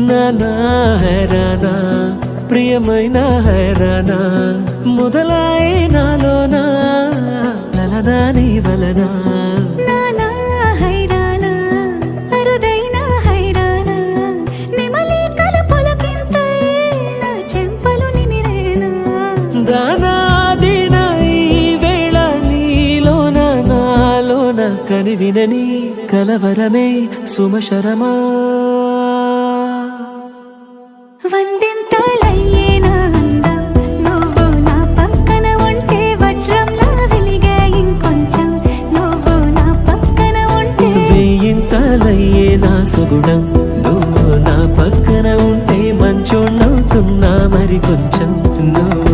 నానా హైరానా ప్రియమైన హైరానా మొదలాయి నాలోనా లలనా నీ వలనా నానా హైరానా అరుదైన హైరానా నెమలి కలపులకింతై నా చెంపలు నిమిరేనా దానాదిన ఈ వేళ నీలోన నాలోన కనివినని కలవరమే సుమశరమా వందింతలయ్యే నా అందం నువ్వు నా పక్కన ఉంటే వజ్రంలా వెలిగే ఇంకొంచెం నువ్వు నా పక్కన ఉంటే వేయింతలయ్యే నా సుగుణం నువ్వు నా పక్కన ఉంటే మంచోణ్ణవుతున్నా మరి కొంచెం నువ్వు